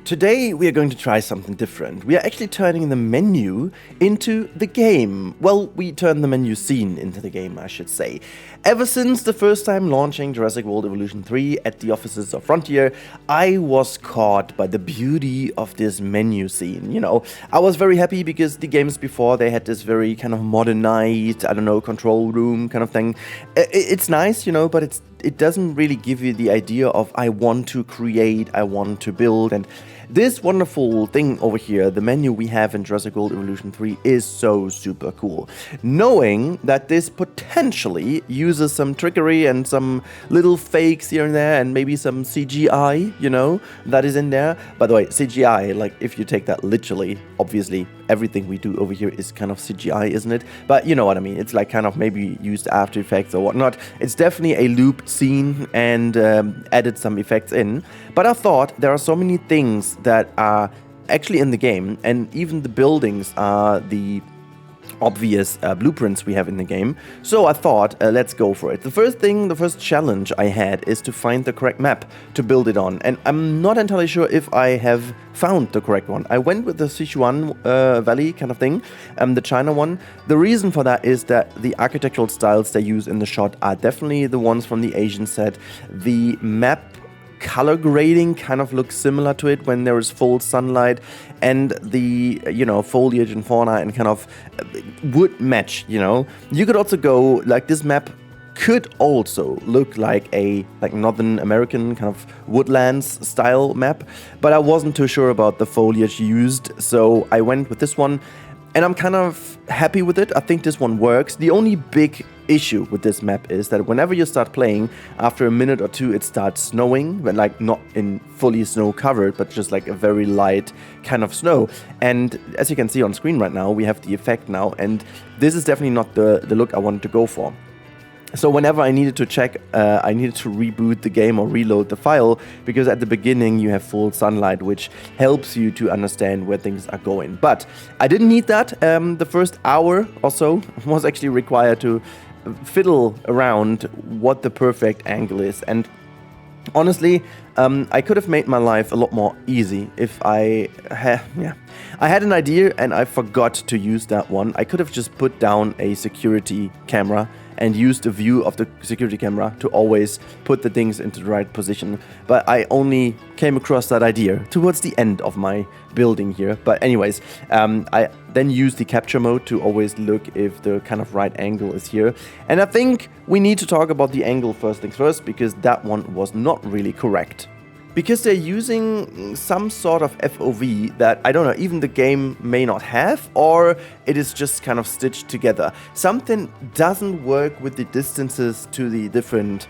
Today we are going to try something different. We are actually turning the menu into the game. Well, we turn the menu scene into the game, I should say. Ever since the first time launching Jurassic World Evolution 3 at the offices of Frontier, I was caught by the beauty of this menu scene. You know, I was very happy because the games before, they had this very kind of modernized, I don't know, control room kind of thing. It's nice, you know, but it doesn't really give you the idea of I want to create, I want to build. And this wonderful thing over here, the menu we have in Jurassic World Evolution 3, is so super cool. Knowing that this potentially uses some trickery and some little fakes here and there and maybe some CGI, you know, that is in there. By the way, CGI, like if you take that literally, obviously everything we do over here is kind of CGI, isn't it? But you know what I mean, it's like kind of maybe used After Effects or whatnot. It's definitely a loop scene and added some effects in. But I thought there are so many things that are actually in the game, and even the buildings are the obvious blueprints we have in the game. So I thought, let's go for it. The first challenge I had is to find the correct map to build it on. And I'm not entirely sure if I have found the correct one. I went with the Sichuan Valley kind of thing, the China one. The reason for that is that the architectural styles they use in the shot are definitely the ones from the Asian set. The map color grading kind of looks similar to it when there is full sunlight, and the, you know, foliage and fauna and kind of would match, you know. You could also go, like this map could also look like a Northern American kind of woodlands style map, but I wasn't too sure about the foliage used, so I went with this one. And I'm kind of happy with it. I think this one works. The only big issue with this map is that whenever you start playing, after a minute or two, it starts snowing, but like not in fully snow covered, but just like a very light kind of snow. And as you can see on screen right now, we have the effect now, and this is definitely not the look I wanted to go for. So whenever I needed to check, I needed to reboot the game or reload the file, because at the beginning you have full sunlight, which helps you to understand where things are going. But I didn't need that. The first hour or so was actually required to fiddle around what the perfect angle is. And honestly, I could have made my life a lot more easy if I had an idea and I forgot to use that one. I could have just put down a security camera and used the view of the security camera to always put the things into the right position. But I only came across that idea towards the end of my building here. But anyways, I then used the capture mode to always look if the kind of right angle is here. And I think we need to talk about the angle first things first, because that one was not really correct. Because they're using some sort of FOV that, I don't know, even the game may not have, or it is just kind of stitched together. Something doesn't work with the distances to the different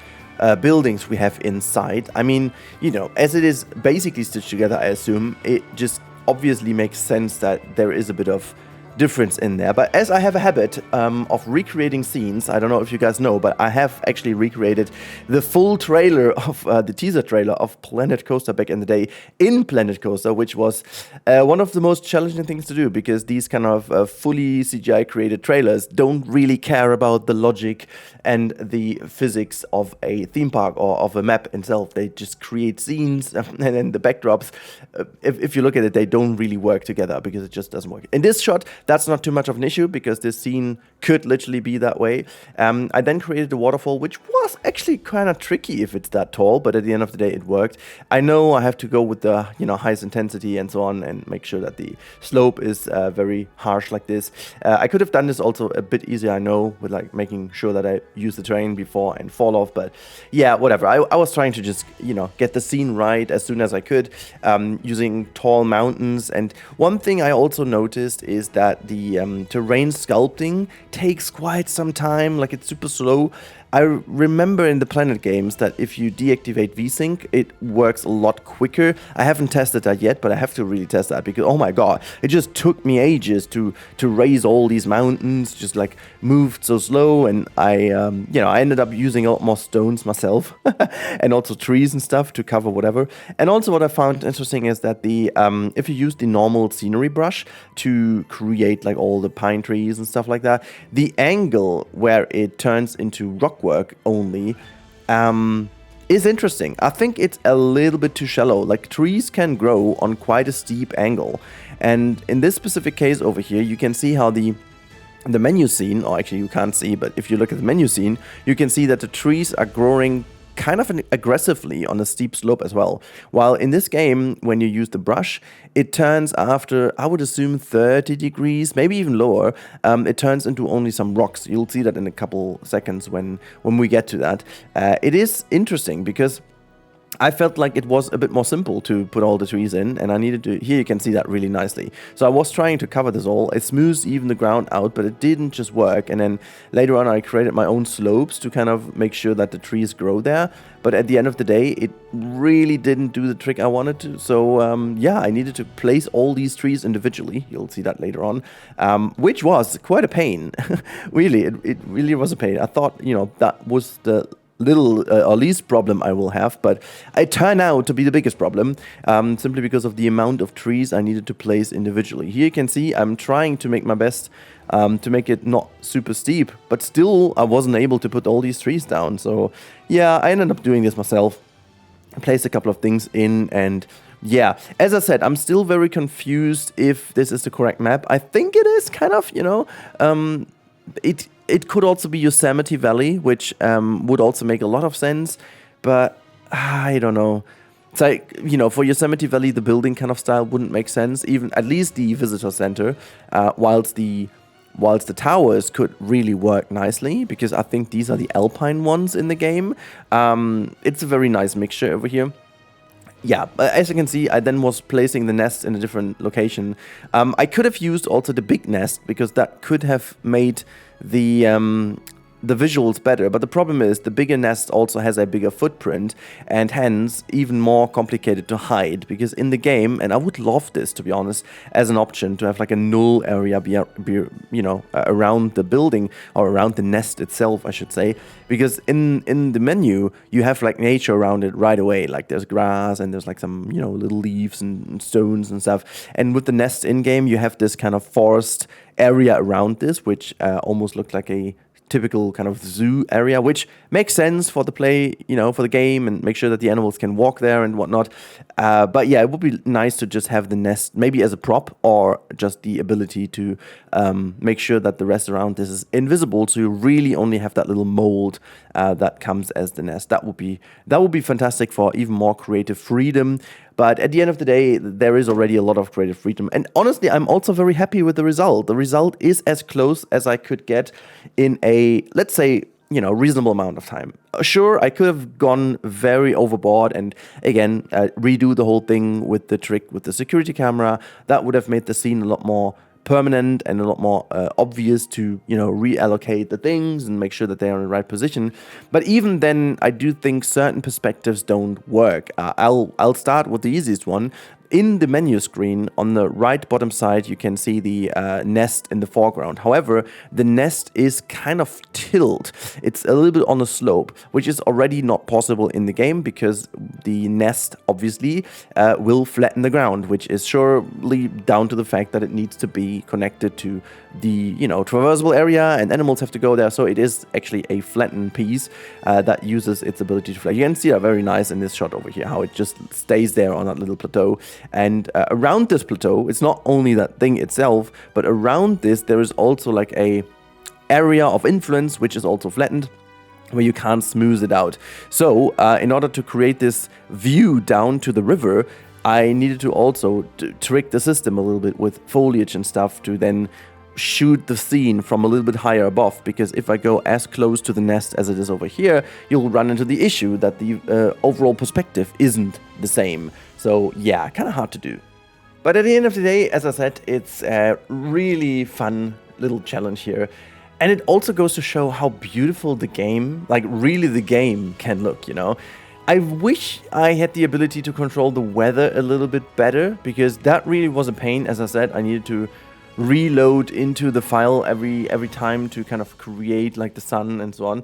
buildings we have inside. I mean, you know, as it is basically stitched together, I assume, it just obviously makes sense that there is a bit of difference in there. But as I have a habit of recreating scenes, I don't know if you guys know, but I have actually recreated the full trailer of the teaser trailer of Planet Coaster back in the day in Planet Coaster, which was one of the most challenging things to do, because these kind of fully CGI created trailers don't really care about the logic and the physics of a theme park or of a map itself. They just create scenes and then the backdrops, if you look at it, they don't really work together because it just doesn't work. In this shot, that's not too much of an issue because this scene could literally be that way. I then created a waterfall, which was actually kind of tricky if it's that tall, but at the end of the day, it worked. I know I have to go with the, you know, highest intensity and so on, and make sure that the slope is very harsh like this. I could have done this also a bit easier, I know, with like making sure that I use the terrain before and fall off, but yeah, whatever. I was trying to just, you know, get the scene right as soon as I could, using tall mountains. And one thing I also noticed is that the terrain sculpting takes quite some time, like it's super slow. I remember in the Planet games that if you deactivate VSync, it works a lot quicker. I haven't tested that yet, but I have to really test that because, oh my god, it just took me ages to raise all these mountains, just like moved so slow. And I ended up using a lot more stones myself and also trees and stuff to cover whatever. And also what I found interesting is that the if you use the normal scenery brush to create like all the pine trees and stuff like that, the angle where it turns into rock work only is interesting. I think it's a little bit too shallow. Like, trees can grow on quite a steep angle. And in this specific case over here, you can see how the menu scene, or actually you can't see, but if you look at the menu scene, you can see that the trees are growing kind of aggressively on a steep slope as well. While in this game, when you use the brush, it turns after, I would assume, 30 degrees, maybe even lower, it turns into only some rocks. You'll see that in a couple seconds when we get to that. It is interesting because I felt like it was a bit more simple to put all the trees in, and I needed to, here you can see that really nicely. So I was trying to cover this all. It smoothed even the ground out, but it didn't just work. And then later on I created my own slopes to kind of make sure that the trees grow there. But at the end of the day, it really didn't do the trick I wanted to. So yeah, I needed to place all these trees individually. You'll see that later on, which was quite a pain. Really, it really was a pain. I thought, you know, that was the little or least problem I will have, but it turned out to be the biggest problem, simply because of the amount of trees I needed to place individually. Here you can see I'm trying to make my best to make it not super steep, but still I wasn't able to put all these trees down. So yeah, I ended up doing this myself. I placed a couple of things in, and yeah, as I said, I'm still very confused if this is the correct map. I think it is kind of, you know, it could also be Yosemite Valley, which would also make a lot of sense, but I don't know. It's like, you know, for Yosemite Valley, the building kind of style wouldn't make sense, even at least the visitor center, whilst the towers could really work nicely, because I think these are the alpine ones in the game. It's a very nice mixture over here. Yeah, as you can see, I then was placing the nest in a different location. I could have used also the big nest, because that could have made the visuals better, but the problem is the bigger nest also has a bigger footprint, and hence even more complicated to hide, because in the game, and I would love this, to be honest, as an option to have like a null area be you know, around the building, or around the nest itself, I should say, because in the menu you have like nature around it right away, like there's grass and there's like some, you know, little leaves and stones and stuff, and with the nest in game you have this kind of forest area around this, which almost looked like a typical kind of zoo area, which makes sense for the play, you know, for the game, and make sure that the animals can walk there and whatnot. But yeah, it would be nice to just have the nest maybe as a prop, or just the ability to make sure that the rest around this is invisible, so you really only have that little mold that comes as the nest. That would be fantastic for even more creative freedom. But at the end of the day, there is already a lot of creative freedom. And honestly, I'm also very happy with the result. The result is as close as I could get in a, let's say, you know, reasonable amount of time. Sure, I could have gone very overboard and, again, redo the whole thing with the trick with the security camera. That would have made the scene a lot more permanent and a lot more obvious to, you know, reallocate the things and make sure that they are in the right position. But even then, I do think certain perspectives don't work. I'll start with the easiest one. In the menu screen, on the right bottom side, you can see the nest in the foreground. However, the nest is kind of tilted. It's a little bit on a slope, which is already not possible in the game, because the nest, obviously, will flatten the ground, which is surely down to the fact that it needs to be connected to the, you know, traversable area, and animals have to go there. So it is actually a flattened piece that uses its ability to fly. You can see that very nice in this shot over here, how it just stays there on that little plateau. And around this plateau, it's not only that thing itself, but around this there is also like a area of influence, which is also flattened, where you can't smooth it out. So in order to create this view down to the river, I needed to also trick the system a little bit with foliage and stuff to then shoot the scene from a little bit higher above, because if I go as close to the nest as it is over here, you'll run into the issue that the overall perspective isn't the same. So yeah, kind of hard to do. But at the end of the day, as I said, it's a really fun little challenge here. And it also goes to show how beautiful the game, like really the game, can look, you know. I wish I had the ability to control the weather a little bit better, because that really was a pain. As I said, I needed to reload into the file every time to kind of create like the sun and so on.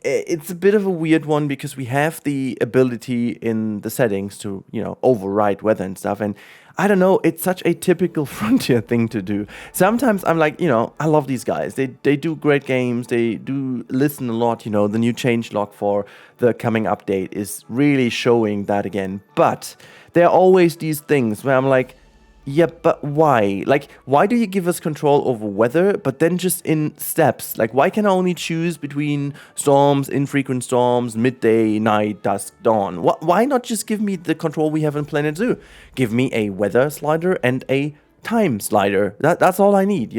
it's a bit of a weird one because we have the ability in the settings to, override weather and stuff. And I don't know, it's such a typical Frontier thing to do. Sometimes I'm like, I love these guys. They do great games. They do listen a lot. The new changelog for the coming update is really showing that again. But there are always these things where I'm like, yeah, but why? Like, why do you give us control over weather, but then just in steps? Like, why can I only choose between storms, infrequent storms, midday, night, dusk, dawn? Why not just give me the control we have in Planet Zoo? Give me a weather slider and a time slider. That's all I need,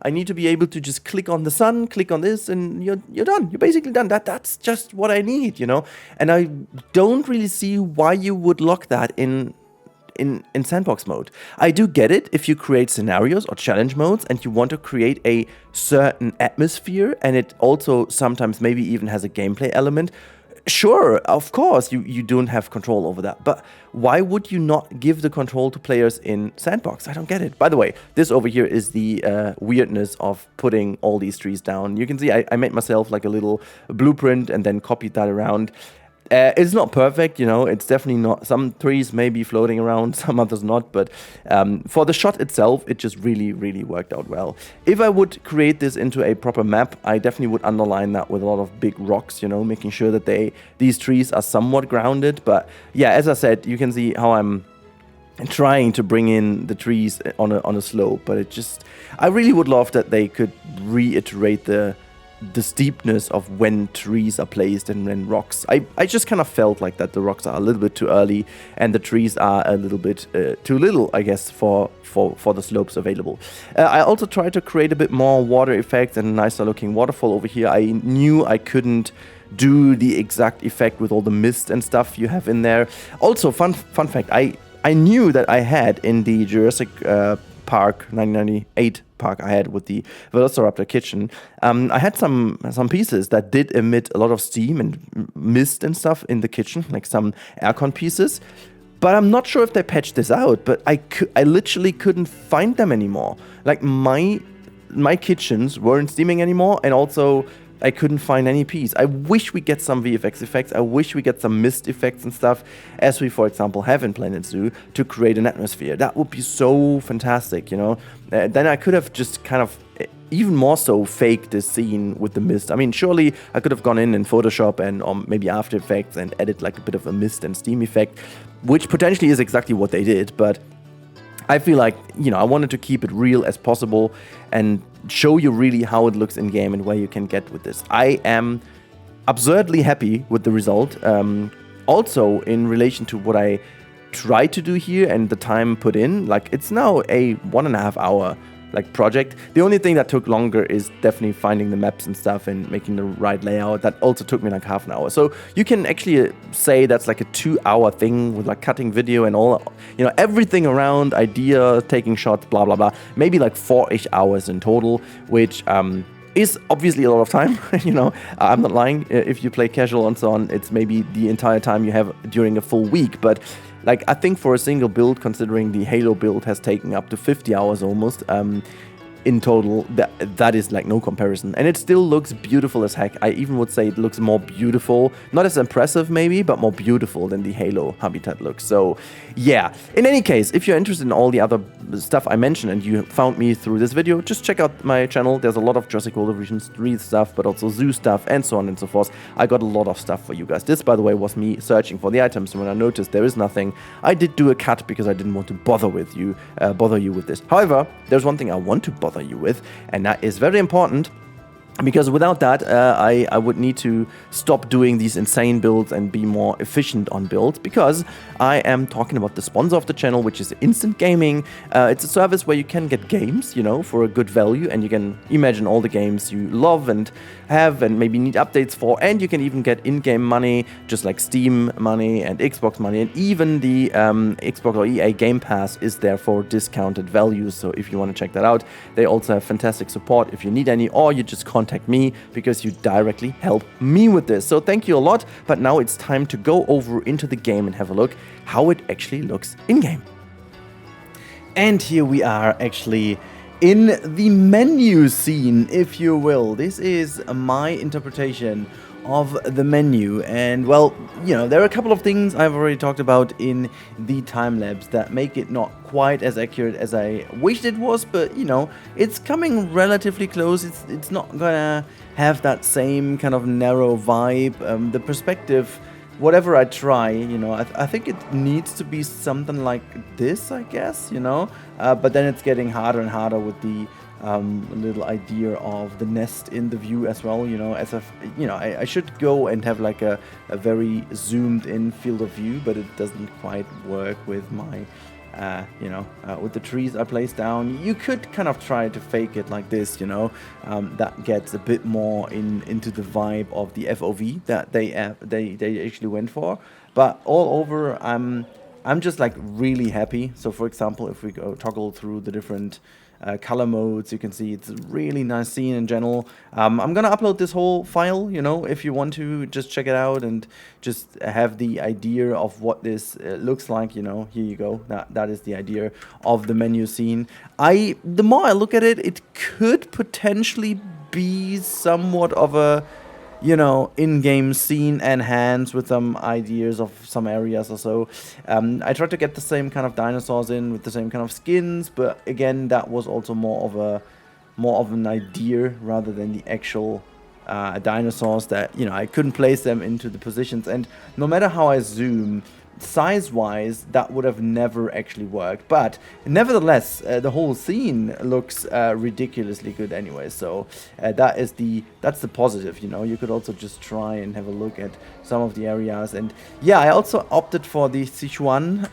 I need to be able to just click on the sun, click on this, and you're done. You're basically done. That's just what I need, And I don't really see why you would lock that in Sandbox mode. I do get it if you create scenarios or challenge modes and you want to create a certain atmosphere and it also sometimes maybe even has a gameplay element. Sure, of course, you don't have control over that. But why would you not give the control to players in Sandbox? I don't get it. By the way, this over here is the weirdness of putting all these trees down. You can see I made myself like a little blueprint and then copied that around. It's not perfect, it's definitely not. Some trees may be floating around, some others not, but for the shot itself, it just really, really worked out well. If I would create this into a proper map, I definitely would underline that with a lot of big rocks, making sure that these trees are somewhat grounded. But yeah, as I said, you can see how I'm trying to bring in the trees on a slope, but I really would love that they could reiterate the steepness of when trees are placed and when rocks. I just kind of felt like that the rocks are a little bit too early and the trees are a little bit too little, I guess, for the slopes available. I also tried to create a bit more water effects and a nicer looking waterfall over here. I knew I couldn't do the exact effect with all the mist and stuff you have in there. Also, fun fact, I knew that I had in the Jurassic Park 1998 park I had with the Velociraptor kitchen, I had some pieces that did emit a lot of steam and mist and stuff in the kitchen, like some aircon pieces. But I'm not sure if they patched this out, but I literally couldn't find them anymore. Like my kitchens weren't steaming anymore, and also I couldn't find any piece. I wish we get some VFX effects. I wish we get some mist effects and stuff, as we, for example, have in Planet Zoo, to create an atmosphere. That would be so fantastic, Then I could have just kind of even more so faked this scene with the mist. I mean, surely I could have gone in Photoshop and maybe After Effects and added like a bit of a mist and steam effect, which potentially is exactly what they did, but I feel like, I wanted to keep it real as possible and show you really how it looks in game and where you can get with this. I am absurdly happy with the result. Also, in relation to what I tried to do here and the time put in, like it's now a 1.5 hour project. The only thing that took longer is definitely finding the maps and stuff and making the right layout. That also took me like half an hour. So you can actually say that's like a 2-hour thing with like cutting video and all, everything around, idea, taking shots, blah, blah, blah. Maybe like 4-ish hours in total, which is obviously a lot of time. I'm not lying. If you play casual and so on, it's maybe the entire time you have during a full week. But I think for a single build, considering the Halo build has taken up to 50 hours almost, in total, that is like no comparison. And it still looks beautiful as heck. I even would say it looks more beautiful, not as impressive maybe, but more beautiful than the Halo habitat looks. So yeah, in any case, if you're interested in all the other stuff I mentioned and you found me through this video, just check out my channel. There's a lot of Jurassic World Evolution 3 stuff, but also zoo stuff and so on and so forth. I got a lot of stuff for you guys. This, by the way, was me searching for the items, and when I noticed there is nothing, I did do a cut because I didn't want to bother you with this. However, there's one thing I want to bother you with, and that is very important, because without that I would need to stop doing these insane builds and be more efficient on builds, because I am talking about the sponsor of the channel, which is Instant Gaming. It's a service where you can get games, for a good value, and you can imagine all the games you love and have and maybe need updates for, and you can even get in-game money, just like Steam money and Xbox money, and even the Xbox or EA Game Pass is there for discounted values. So if you want to check that out, they also have fantastic support if you need any, or you just contact me because you directly help me with this. So thank you a lot, but now it's time to go over into the game and have a look how it actually looks in-game. And here we are actually in the menu scene, if you will. This is my interpretation of the menu. And well, you know, there are a couple of things I've already talked about in the time lapse that make it not quite as accurate as I wished it was, but you know, it's coming relatively close. It's not gonna have that same kind of narrow vibe. The perspective, whatever I try, you know, I think it needs to be something like this, I guess, you know, but then it's getting harder and harder with the little idea of the nest in the view as well, you know, as if, you know, I should go and have like a very zoomed in field of view, but it doesn't quite work with my, you know, with the trees I placed down. You could kind of try to fake it like this, you know, that gets a bit more into the vibe of the FOV that they actually went for. But all over, I'm just like really happy. So for example, if we go toggle through the different color modes, you can see it's a really nice scene in general. I'm gonna upload this whole file, you know, if you want to just check it out and just have the idea of what this looks like, you know. Here you go, that is the idea of the menu scene. The more I look at it, it could potentially be somewhat of a, you know, in-game scene enhanced with some ideas of some areas or so. I tried to get the same kind of dinosaurs in with the same kind of skins, but again, that was also more of an idea rather than the actual dinosaurs that, you know, I couldn't place them into the positions. And no matter how I zoom, size-wise, that would have never actually worked. But nevertheless, the whole scene looks ridiculously good anyway. So that's the positive. You know, you could also just try and have a look at some of the areas. And yeah, I also opted for the Sichuan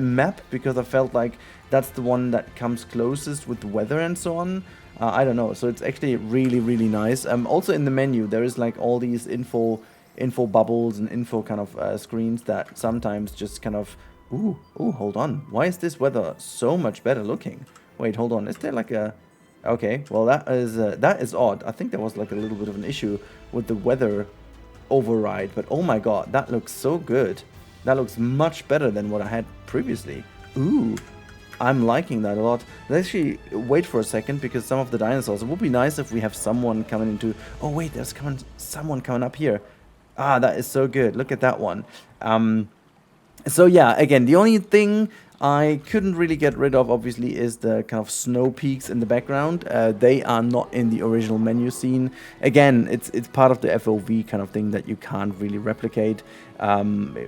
map because I felt like that's the one that comes closest with the weather and so on. I don't know. So it's actually really, really nice. Also in the menu, there is like all these info bubbles and info kind of screens that sometimes just kind of, ooh, hold on, why is this weather so much better looking? Wait, hold on, is there like a, okay, well that is odd. I think there was like a little bit of an issue with the weather override, but oh my god, that looks so good. That looks much better than what I had previously. Ooh, I'm liking that a lot. Let's actually wait for a second, because some of the dinosaurs, it would be nice if we have someone coming into, oh wait, there's someone coming up here. Ah, that is so good. Look at that one. So yeah, again, the only thing I couldn't really get rid of, obviously, is the kind of snow peaks in the background. They are not in the original menu scene. Again, it's part of the FOV kind of thing that you can't really replicate,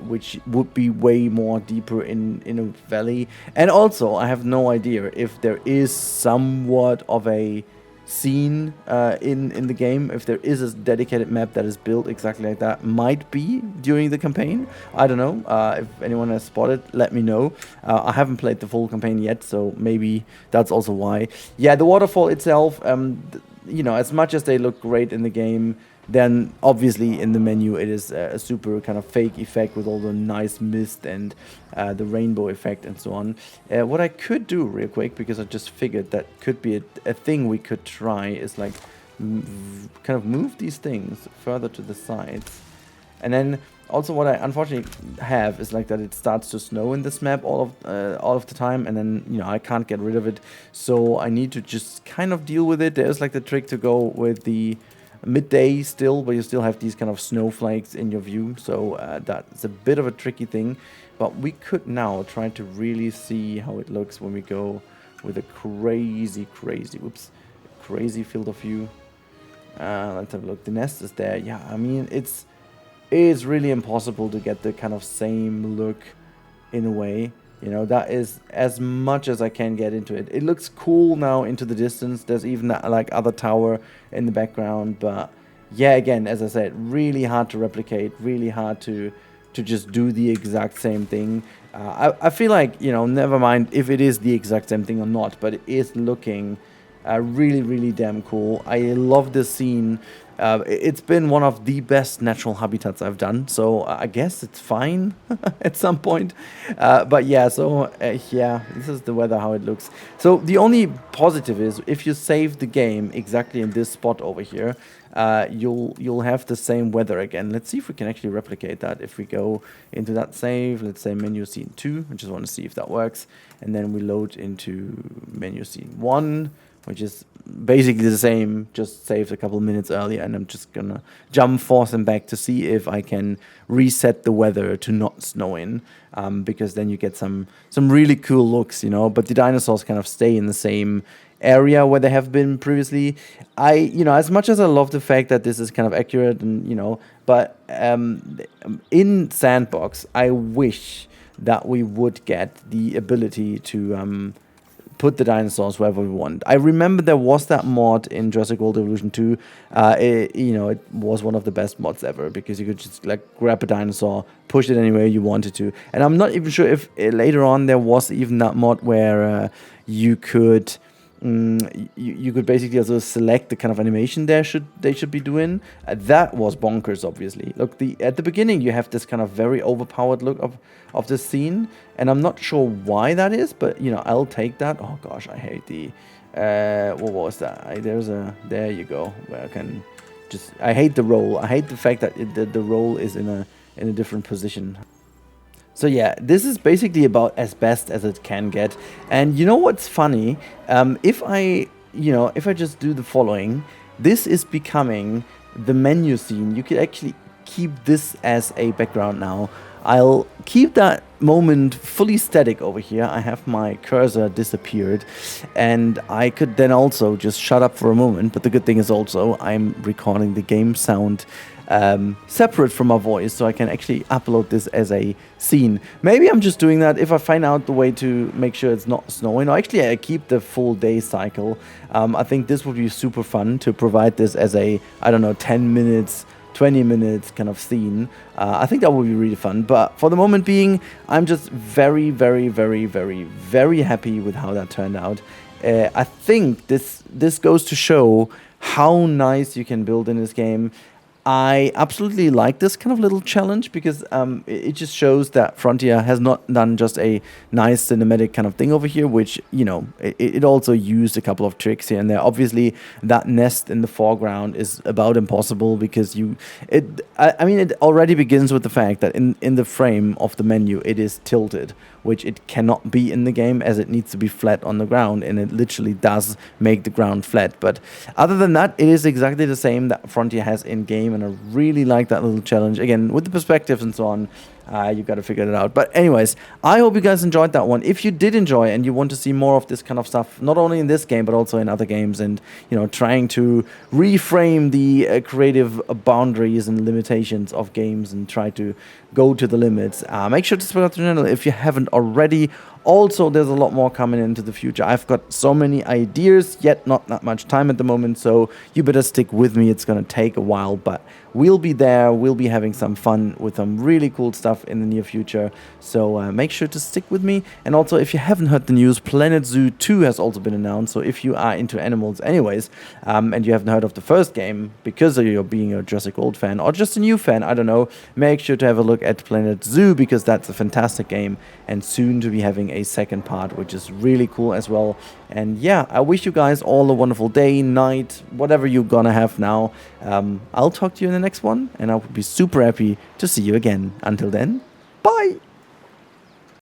which would be way more deeper in a valley. And also, I have no idea if there is somewhat of a scene in the game, if there is a dedicated map that is built exactly like that. Might be during the campaign, I don't know. If anyone has spotted, let me know. I haven't played the full campaign yet, so maybe that's also why. Yeah, the waterfall itself, you know, as much as they look great in the game, then obviously in the menu it is a super kind of fake effect with all the nice mist and the rainbow effect and so on. What I could do real quick, because I just figured that could be a thing we could try, is like kind of move these things further to the sides. And then also what I unfortunately have is like that it starts to snow in this map all of the time, and then, you know, I can't get rid of it, so I need to just kind of deal with it. There's like the trick to go with the midday still, but you still have these kind of snowflakes in your view, so that's a bit of a tricky thing. But we could now try to really see how it looks when we go with a crazy field of view. Let's have a look. The nest is there. Yeah, I mean, it's really impossible to get the kind of same look in a way. You know, that is as much as I can get into it. It looks cool now into the distance. There's even that, like, other tower in the background. But yeah, again, as I said, really hard to replicate. Really hard to just do the exact same thing. I feel like, you know, never mind if it is the exact same thing or not, but it is looking really damn cool. I love this scene. It's been one of the best natural habitats I've done, so I guess it's fine at some point. But yeah, so yeah, this is the weather, how it looks. So the only positive is if you save the game exactly in this spot over here, you'll have the same weather again. Let's see if we can actually replicate that. If we go into that save, let's say menu scene 2, I just want to see if that works, and then we load into menu scene 1. which is basically the same, just saved a couple minutes earlier, and I'm just gonna jump forth and back to see if I can reset the weather to not snowing, because then you get some really cool looks, you know, but the dinosaurs kind of stay in the same area where they have been previously. As much as I love the fact that this is kind of accurate and, but in Sandbox, I wish that we would get the ability to put the dinosaurs wherever we want. I remember there was that mod in Jurassic World Evolution 2. It was one of the best mods ever because you could just like grab a dinosaur, push it anywhere you wanted to. And I'm not even sure if later on there was even that mod where you could you could basically also select the kind of animation they should be doing. That was bonkers, obviously. Look, at the beginning you have this kind of very overpowered look of the scene, and I'm not sure why that is, but I'll take that. Oh gosh, I hate the what was that? There you go. Where I can I hate the roll. I hate the fact that the roll is in a different position. So yeah, this is basically about as best as it can get. And you know what's funny? If I just do the following, this is becoming the menu scene. You could actually keep this as a background now. I'll keep that moment fully static over here. I have my cursor disappeared, and I could then also just shut up for a moment. But the good thing is also I'm recording the game sound separate from my voice, so I can actually upload this as a scene. Maybe I'm just doing that if I find out the way to make sure it's not snowing, or actually I keep the full day cycle. I think this would be super fun to provide this as a, 10 minutes, 20 minutes kind of scene. I think that would be really fun, but for the moment being, I'm just very, very, very, very, very happy with how that turned out. I think this goes to show how nice you can build in this game. I absolutely like this kind of little challenge because it just shows that Frontier has not done just a nice cinematic kind of thing over here, which, it also used a couple of tricks here and there. Obviously, that nest in the foreground is about impossible because it already begins with the fact that in the frame of the menu, it is tilted, which it cannot be in the game as it needs to be flat on the ground, and it literally does make the ground flat. But other than that, it is exactly the same that Frontier has in game, and I really like that little challenge. Again, with the perspectives and so on, you got to figure it out. But anyways, I hope you guys enjoyed that one. If you did enjoy and you want to see more of this kind of stuff, not only in this game but also in other games, and trying to reframe the creative boundaries and limitations of games and try to go to the limits, make sure to subscribe to the channel if you haven't already. Also, there's a lot more coming into the future. I've got so many ideas, yet not that much time at the moment, so you better stick with me. It's going to take a while, but we'll be there. We'll be having some fun with some really cool stuff in the near future, so make sure to stick with me. And also, if you haven't heard the news, Planet Zoo 2 has also been announced, so if you are into animals anyways, and you haven't heard of the first game because of you being a Jurassic World fan or just a new fan, I don't know, make sure to have a look at Planet Zoo because that's a fantastic game, and soon to be having a second part, which is really cool as well. And yeah, I wish you guys all a wonderful day, night, whatever you're gonna have now. I'll talk to you in the next one, and I would be super happy to see you again. Until then, bye!